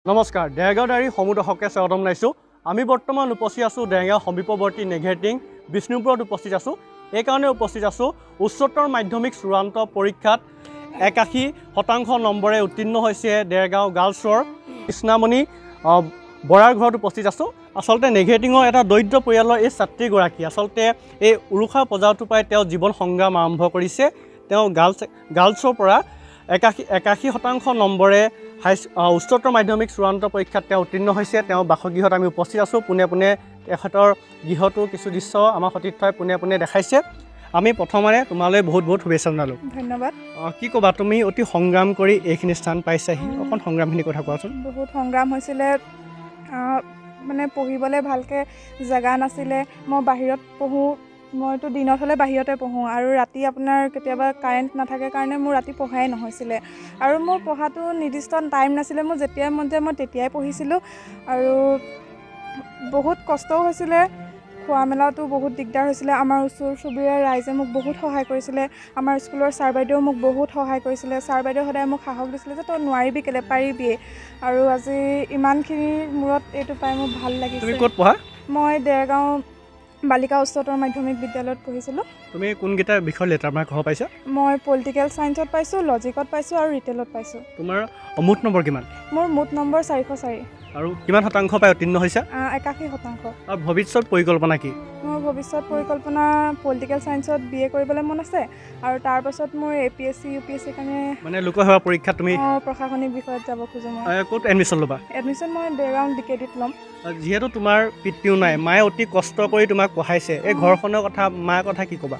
নমস্কাৰ দেৰগাঁও ডায়েৰী সমুদৰ্শকে স্বাগতম জনাইছোঁ। আমি বৰ্তমান উপস্থিত আছোঁ দেৰগাঁও সমীপৱৰ্তী নেঘেটিং বিষ্ণুপুৰত উপস্থিত আছোঁ। এইকাৰণে উপস্থিত আছোঁ উচ্চতৰ মাধ্যমিক চূড়ান্ত পৰীক্ষাত 81% নম্বৰে উত্তীৰ্ণ হৈছে দেৰগাঁও গাৰ্লছৰ কৃষ্ণামণি বৰাৰ ঘৰত উপস্থিত আছোঁ। আচলতে নেঘেটিঙৰ এটা দৰিদ্ৰ পৰিয়ালৰ এই ছাত্ৰীগৰাকী আচলতে এই উৰুষা পৰ্যায়টোৰ পৰাই তেওঁ জীৱন সংগ্ৰাম আৰম্ভ কৰিছে। তেওঁ গাৰ্লছৰ পৰা 81% নম্বৰে উচ্চতৰ মাধ্যমিক চূড়ান্ত পৰীক্ষাত তেওঁ উত্তীৰ্ণ হৈছে। তেওঁ বাসগৃহত আমি উপস্থিত আছোঁ। পোনে পোনে তেখেতৰ গৃহটো কিছু দৃশ্য আমাৰ সতীৰ্থই পোনে পোনে দেখাইছে। আমি প্ৰথমে তোমালৈ বহুত বহুত শুভেচ্ছা জনালোঁ। ধন্যবাদ। কি ক'বা, তুমি অতি সংগ্ৰাম কৰি এইখিনি স্থান পাইছাহি, অকণ সংগ্ৰামখিনিৰ কথা কোৱাচোন। বহুত সংগ্ৰাম হৈছিলে, মানে পঢ়িবলৈ ভালকৈ জেগা নাছিলে। মই বাহিৰত পঢ়োঁ, মইতো দিনত হ'লে বাহিৰতে পঢ়োঁ আৰু ৰাতি আপোনাৰ কেতিয়াবা কাৰেণ্ট নাথাকে কাৰণে মোৰ ৰাতি পঢ়াই নহৈছিলে। আৰু মোৰ পঢ়াটো নিৰ্দিষ্ট টাইম নাছিলে, মোৰ যেতিয়াই মন যায় মই তেতিয়াই পঢ়িছিলোঁ। আৰু বহুত কষ্টও হৈছিলে, খোৱা মেলাটো বহুত দিগদাৰ হৈছিলে। আমাৰ ওচৰ চুবুৰীয়া ৰাইজে মোক বহুত সহায় কৰিছিলে। আমাৰ স্কুলৰ ছাৰ বাইদেউও মোক বহুত সহায় কৰিছিলে। ছাৰ বাইদেউ সদায় মোক সাহস দিছিলে যে তই নোৱাৰিবি কেলে, পাৰিবিয়ে। আৰু আজি ইমানখিনিৰ মূৰত এইটো পাই মোৰ ভাল লাগিছে। তুমি ক'ত পঢ়া? মই দেৰগাঁও বালিকা উচ্চতৰ মাধ্যমিক বিদ্যালয়ত পঢ়িছিলোঁ। তুমি কোনকেইটা বিষয়ত লেটাৰ মাৰ্ক হ'ব পাইছা? মই পলিটিকেল ছায়েন্সত পাইছোঁ, লজিকত পাইছোঁ আৰু ৰিটেলত পাইছোঁ। তোমাৰ মুঠ নম্বৰ কিমান? মোৰ মুঠ নম্বৰ 404। আৰু কিমান শতাংশ পাই উত্তীৰ্ণ হৈছা? 81%। আৰু ভৱিষ্যত পৰিকল্পনা কি? মোৰ ভৱিষ্যত পৰিকল্পনা পলিটিকেল ছায়েন্সত BA কৰিবলৈ মন আছে আৰু তাৰপাছত মোৰ APSC UPSC কাৰণে মানে লোকসেৱা পৰীক্ষাত তুমি প্ৰশাসনিক বিষয়ত যাব খোজোঁ। মই ক'ত এডমিশ্যন ল'বা? এডমিশ্যন মই দেৰগাঁও DKDত ল'ম। যিহেতু তোমাৰ পিতৃও নাই, মায়ে অতি কষ্ট কৰি তোমাক পঢ়াইছে, এই ঘৰখনৰ কথা মাৰ কথা কি ক'বা?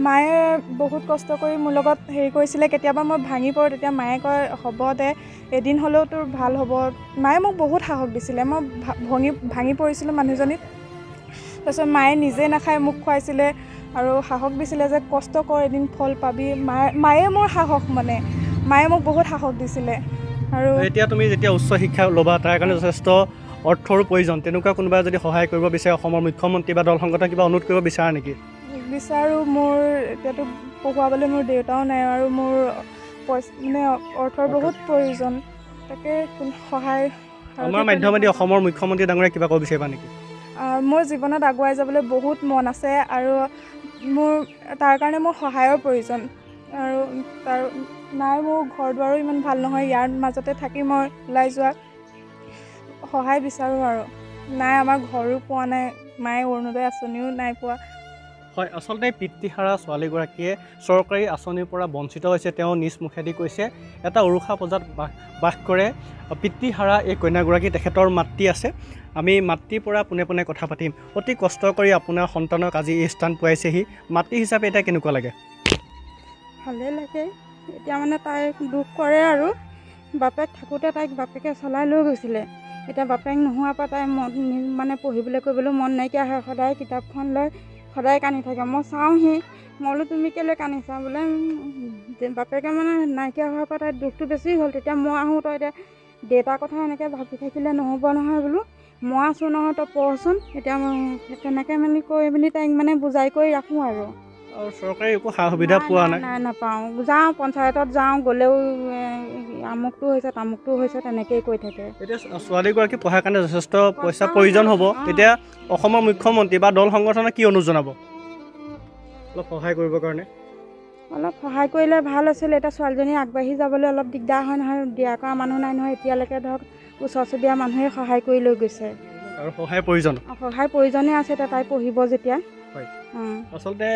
মায়ে বহুত কষ্ট কৰি মোৰ লগত হেৰি কৰিছিলে। কেতিয়াবা মই ভাঙি পৰোঁ, তেতিয়া মায়ে কয় হ'ব দে, এদিন হ'লেও তোৰ ভাল হ'ব। মায়ে মোক বহুত সাহস দিছিলে। মই ভাঙি পৰিছিলোঁ মানুহজনীত, তাৰপিছত মায়ে নিজে নাখায় মোক খুৱাইছিলে আৰু সাহস দিছিলে যে কষ্ট কৰ, এদিন ফল পাবি। মায়ে মোৰ সাহস, মানে মায়ে মোক বহুত সাহস দিছিলে। আৰু এতিয়া তুমি যেতিয়া উচ্চ শিক্ষা ল'বা তাৰ কাৰণে যথেষ্ট অৰ্থৰো প্ৰয়োজন। তেনেকুৱা কোনোবাই যদি সহায় কৰিব বিচাৰে, অসমৰ মুখ্যমন্ত্ৰী বা দল সংগঠনক কিবা অনুৰোধ কৰিব বিচাৰা নেকি? বিচাৰোঁ। মোৰ এতিয়াতো পঢ়ুৱাবলৈ মোৰ দেউতাও নাই আৰু মোৰ মানে অৰ্থৰ বহুত প্ৰয়োজন। তাকে সহায় আমাৰ মাধ্যমেদি অসমৰ মুখ্যমন্ত্ৰী ডাঙৰীয়া কিবা ক'ব বিচাৰিবা নেকি? মোৰ জীৱনত আগুৱাই যাবলৈ বহুত মন আছে আৰু তাৰ কাৰণে মোৰ সহায়ৰ প্ৰয়োজন। আৰু তাৰ নাই, মোৰ ঘৰ দুৱাৰো ইমান ভাল নহয়, ইয়াৰ মাজতে থাকি মই ওলাই যোৱা সহায় বিচাৰোঁ। আৰু নাই, আমাৰ ঘৰো পোৱা নাই, মায়ে অৰুণোদয় আঁচনিও নাই পোৱা। হয়, আচলতে পিতৃহাৰা ছোৱালীগৰাকীয়ে চৰকাৰী আঁচনিৰ পৰা বঞ্চিত হৈছে। তেওঁ নিজ মুখেদি কৈছে এটা উৰুষা পৰ্যায়ত বাস কৰে পিতৃহাৰা এই কন্যাগৰাকী, তেখেতৰ মাতৃ আছে। আমি মাতৃৰ পৰা পোনে পোনে কথা পাতিম। অতি কষ্ট কৰি আপোনাৰ সন্তানক আজি এই স্থান পোৱাইছেহি, মাতৃ হিচাপে এতিয়া কেনেকুৱা লাগে? ভালেই লাগে। এতিয়া মানে তাই দুখ কৰে আৰু বাপেক থাকোঁতে তাইক বাপেকে চলাই লৈ গৈছিলে। এতিয়া বাপেক নোহোৱাৰ পৰা তাই মানে পঢ়িবলৈ কৰিবলৈ মন নাইকিয়া হয়। সদায় কিতাপখন লৈ সদায় কান্দি থাকে। মই চাওঁহি, মই বোলো তুমি কেলৈ কান্দিছা? বোলে বাপেকে মানে নাইকিয়া হোৱাৰ পৰা তাইৰ দুখটো বেছি হ'ল। তেতিয়া মই আহোঁ, তই এতিয়া দেউতাৰ কথা এনেকৈ ভাবি থাকিলে নহ'ব নহয়, বোলো মই আছোঁ নহয়, তই পঢ়চোন। এতিয়া তেনেকৈ মানে কৈ পিনি তাইক মানে বুজাই কৰি ৰাখোঁ। আৰু চৰকাৰী একো সা সুবিধা পোৱা নাই? নাই, নাপাওঁ। যাওঁ পঞ্চায়তত যাওঁ, গ'লেও আমুকটো হৈছে তামুকটো হৈছে তেনেকেই কৈ থাকে। এতিয়া ছোৱালীগৰাকী পঢ়াৰ কাৰণে যথেষ্ট পইচাৰ প্ৰয়োজন হ'ব। এতিয়া অসমৰ মুখ্যমন্ত্ৰী বা দল সংগঠনে কি অনুৰোধ জনাব অলপ সহায় কৰিবৰ কাৰণে? অলপ সহায় কৰিলে ভাল আছিল। এতিয়া ছোৱালীজনী আগবাঢ়ি যাবলৈ অলপ দিগদাৰ হয় নহয়, দিয়া কৰা মানুহ নাই নহয়। এতিয়ালৈকে ধৰক ওচৰ চুবুৰীয়া মানুহে সহায় কৰি লৈ গৈছে আৰু সহায় প্ৰয়োজন? সহায় প্ৰয়োজনেই আছে এতিয়া তাই পঢ়িব যেতিয়া। হয়, আচলতে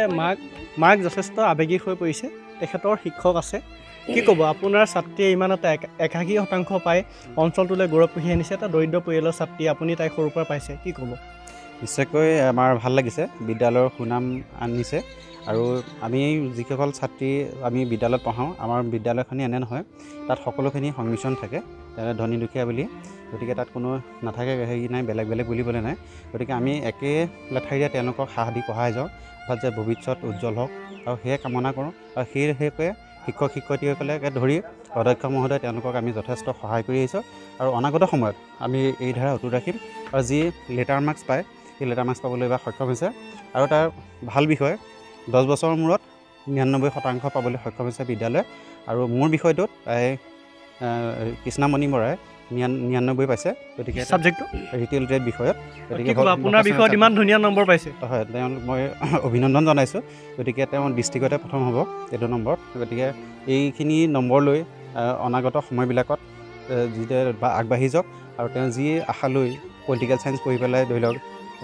মাক যথেষ্ট আৱেগিক হৈ পৰিছে। তেখেতৰ শিক্ষক আছে। কি ক'ব, আপোনাৰ ছাত্ৰীয়ে ইমান এটা 81% পাই অঞ্চলটোলৈ গৌৰৱ কঢ়িয়াই আনিছে, এটা দৰিদ্ৰ পৰিয়ালৰ ছাত্ৰী, আপুনি তাইক সৰুৰ পৰা পাইছে, কি ক'ব? নিশ্চয়কৈ আমাৰ ভাল লাগিছে, বিদ্যালয়ৰ সুনাম আনিছে। আৰু আমি যিসকল ছাত্ৰী আমি বিদ্যালয়ত পঢ়াওঁ, আমাৰ বিদ্যালয়খনি এনে নহয়, তাত সকলোখিনি সংমিশ্ৰণ থাকে, তেনে ধনী দুখীয়া বুলি। গতিকে তাত কোনো নাথাকে, হেৰি নাই, বেলেগ বেলেগ বুলিবলৈ নাই। গতিকে আমি একে লেঠাৰিৰে তেওঁলোকক সাহ দি পঢ়াই যাওঁ, অৰ্থাৎ যে ভৱিষ্যত উজ্জ্বল হওক, আৰু সেয়ে কামনা কৰোঁ। আৰু সেইসকলে শিক্ষক শিক্ষয়িত্ৰীসকলকে ধৰি অধ্যক্ষ মহোদয় তেওঁলোকক আমি যথেষ্ট সহায় কৰি আহিছোঁ। আৰু অনাগত সময়ত আমি এই ধাৰা অটুট ৰাখিম। আৰু যি লেটাৰ মাৰ্কছ পায়, সেই লেটাৰ মাৰ্কছ পাবলৈ এইবাৰ সক্ষম হৈছে। আৰু তাৰ ভাল বিষয়, 10 বছৰৰ মূৰত 99% পাবলৈ সক্ষম হৈছে বিদ্যালয়। আৰু মোৰ বিষয়টোত কৃষ্ণামণি বৰাই 99 পাইছে গতিকে ছাবজেক্টটো ৰিটেইল ট্ৰেড বিষয়ত গতিকে আপোনাৰ বিষয়ত ইমান ধুনীয়া নম্বৰ পাইছে হয় তেওঁলোক মই অভিনন্দন জনাইছোঁ গতিকে তেওঁ ডিষ্ট্ৰিক্টতে প্ৰথম হ'ব এইটো নম্বৰত গতিকে এইখিনি নম্বৰ লৈ অনাগত সময়বিলাকত যিদৰে আগবাঢ়ি যাওক আৰু তেওঁ যি আশা লৈ পলিটিকেল চায়েন্স পঢ়ি পেলাই ধৰি লওক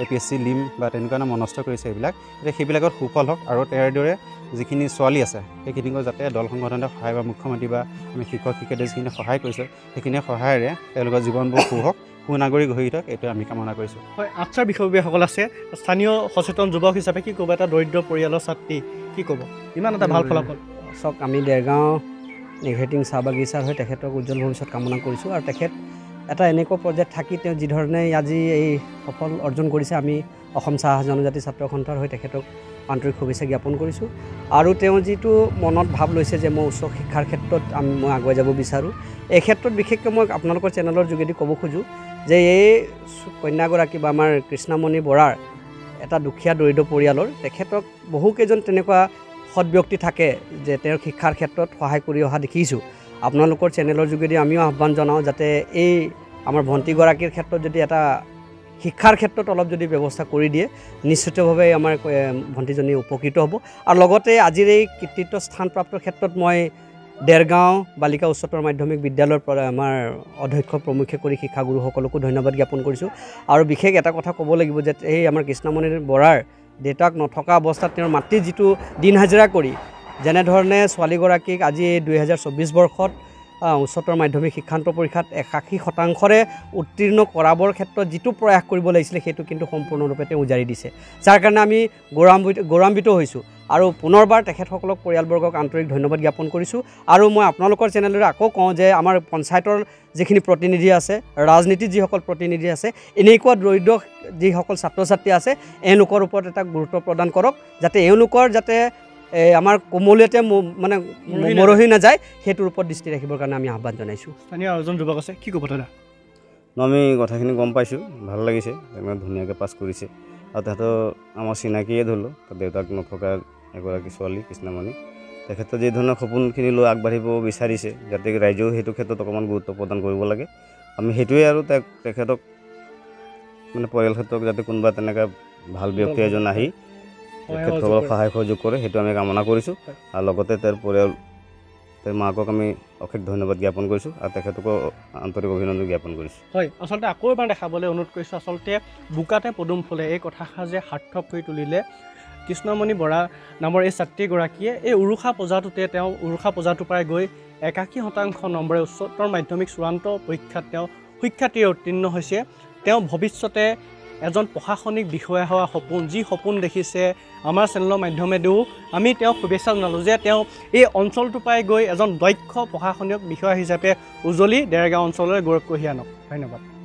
APSC লিম বা তেনেকুৱা নাম মনস্থ কৰিছে এইবিলাক এতিয়া সেইবিলাকত সুফল হওক আৰু তেওঁৰ দৰে যিখিনি ছোৱালী আছে সেইখিনিক যাতে দল সংগঠনে সহায় বা মুখ্যমন্ত্ৰী বা আমি শিক্ষক শিক্ষয়িত্ৰী যিখিনি সহায় কৰিছোঁ সেইখিনি সহায়েৰে তেওঁলোকৰ জীৱনবোৰ হওক সুনাগৰিক হৈ উঠক এইটো আমি কামনা কৰিছোঁ হয় আৰ্টছৰ বিষয়ববীয়াসকল আছে স্থানীয় সচেতন যুৱক হিচাপে কি ক'ব এটা দৰিদ্ৰ পৰিয়ালৰ ছাত্ৰী কি ক'ব ইমান এটা ভাল ফলাফল চাওক আমি দেৰগাঁও নেঘেটিং চাহ বাগিচাৰ হৈ তেখেতক উজ্জ্বল ভৱিষ্যত কামনা কৰিছোঁ আৰু তেখেত এটা এনেকুৱা পৰ্যায়ত থাকি তেওঁ যিধৰণে আজি এই সফল অৰ্জন কৰিছে আমি অসম চাহ জনজাতি ছাত্ৰ সন্থাৰ হৈ তেখেতক আন্তৰিক শুভেচ্ছা জ্ঞাপন কৰিছোঁ আৰু তেওঁ যিটো মনত ভাৱ লৈছে যে মই উচ্চ শিক্ষাৰ ক্ষেত্ৰত মই আগুৱাই যাব বিচাৰোঁ এই ক্ষেত্ৰত বিশেষকৈ মই আপোনালোকৰ চেনেলৰ যোগেদি ক'ব খোজোঁ যে এই কন্যাগৰাকী বা আমাৰ কৃষ্ণামণি বৰাৰ এটা দুখীয়া দৰিদ্ৰ পৰিয়ালৰ তেখেতক বহুকেইজন তেনেকুৱা সৎ ব্যক্তি থাকে যে তেওঁৰ শিক্ষাৰ ক্ষেত্ৰত সহায় কৰি অহা দেখিছোঁ আপোনালোকৰ চেনেলৰ যোগেদি আমিও আহ্বান জনাওঁ যাতে এই আমাৰ ভণ্টিগৰাকীৰ ক্ষেত্ৰত যদি এটা শিক্ষাৰ ক্ষেত্ৰত অলপ যদি ব্যৱস্থা কৰি দিয়ে নিশ্চিতভাৱে আমাৰ ভণ্টিজনী উপকৃত হ'ব আৰু লগতে আজিৰ এই কৃতিত্ব স্থানপ্ৰাপ্তৰ ক্ষেত্ৰত মই দেৰগাঁও বালিকা উচ্চতৰ মাধ্যমিক বিদ্যালয়ৰ পৰা আমাৰ অধ্যক্ষ প্ৰমুখ্যে কৰি শিক্ষাগুৰুসকলকো ধন্যবাদ জ্ঞাপন কৰিছোঁ আৰু বিশেষ এটা কথা ক'ব লাগিব যে এই আমাৰ কৃষ্ণামণি বৰাৰ দেউতাক নথকা অৱস্থাত তেওঁৰ মাতৃ যিটো দিন হাজিৰা কৰি যেনেধৰণে ছোৱালীগৰাকীক আজি 2024 বৰ্ষত উচ্চতৰ মাধ্যমিক শিক্ষান্ত পৰীক্ষাত 81% উত্তীৰ্ণ কৰাবৰ ক্ষেত্ৰত যিটো প্ৰয়াস কৰিব লাগিছিলে সেইটো কিন্তু সম্পূৰ্ণৰূপে তেওঁ উজাৰি দিছে যাৰ কাৰণে আমি গৌৰৱান্বিত হৈছোঁ আৰু পুনৰবাৰ তেখেতসকলক পৰিয়ালবৰ্গক আন্তৰিক ধন্যবাদ জ্ঞাপন কৰিছোঁ আৰু মই আপোনালোকৰ চেনেললৈ আকৌ কওঁ যে আমাৰ পঞ্চায়তৰ যিখিনি প্ৰতিনিধি আছে ৰাজনীতিত যিসকল প্ৰতিনিধি আছে এনেকুৱা দৰিদ্ৰ যিসকল ছাত্ৰ ছাত্ৰী আছে এওঁলোকৰ ওপৰত এটা গুৰুত্ব প্ৰদান কৰক যাতে এওঁলোকৰ যাতে আমাৰ কোমলীয়াতে মানে মৰহি নাযায় সেইটোৰ ওপৰত দৃষ্টি ৰাখিবৰ কাৰণে আমি আহ্বান জনাইছোঁ স্থানীয় আৰু এজন যুৱক আছে কি ক'ব দাদা আমি কথাখিনি গম পাইছোঁ ভাল লাগিছে তেনেকৈ ধুনীয়াকৈ পাছ কৰিছে আৰু তেহেঁতৰ আমাৰ চিনাকিয়ে ধৰিলোঁ দেউতাক নথকা এগৰাকী ছোৱালী কৃষ্ণামণি তেখেতে যি ধৰণৰ সপোনখিনি লৈ আগবাঢ়িব বিচাৰিছে যাতে ৰাইজেও সেইটো ক্ষেত্ৰত অকণমান গুৰুত্ব প্ৰদান কৰিব লাগে আমি সেইটোৱে আৰু তেখেতক মানে পৰিয়াল ক্ষেত্ৰত যাতে কোনোবা তেনেকৈ ভাল ব্যক্তি এজন আহি তেখেতসকলক সহায় সহযোগ কৰে সেইটো আমি কামনা কৰিছোঁ আৰু লগতে তেওঁৰ পৰিয়াল তেওঁৰ মাকক আমি অশেষ ধন্যবাদ জ্ঞাপন কৰিছোঁ আৰু তেখেতকো আন্তৰিক অভিনন্দন জ্ঞাপন কৰিছোঁ হয় আচলতে আকৌ এবাৰ দেখাবলৈ অনুৰোধ কৰিছোঁ আচলতে বোকাতে পদুম ফুলে এই কথাষাৰ সাৰ্থক কৰি তুলিলে কৃষ্ণামণি বৰা নামৰ এই ছাত্ৰীগৰাকীয়ে এই উৰুষা পূজাটোতে তেওঁ উৰুষা পূজাটোৰ পৰাই গৈ 81% নম্বৰে উচ্চতৰ মাধ্যমিক চূড়ান্ত পৰীক্ষাত তেওঁ সুখ্যাতিৰে উত্তীৰ্ণ হৈছে তেওঁ ভৱিষ্যতে এজন প্ৰশাসনিক বিষয়া হোৱা সপোন যি সপোন দেখিছে আমাৰ চেনেলৰ মাধ্যমেদিও আমি তেওঁক শুভেচ্ছা জনালোঁ যে তেওঁ এই অঞ্চলটোৰ পৰাই গৈ এজন দক্ষ প্ৰশাসনিক বিষয়া হিচাপে উজলি দেৰগাঁও অঞ্চললৈ গৌৰৱ কঢ়িয়াই আনক ধন্যবাদ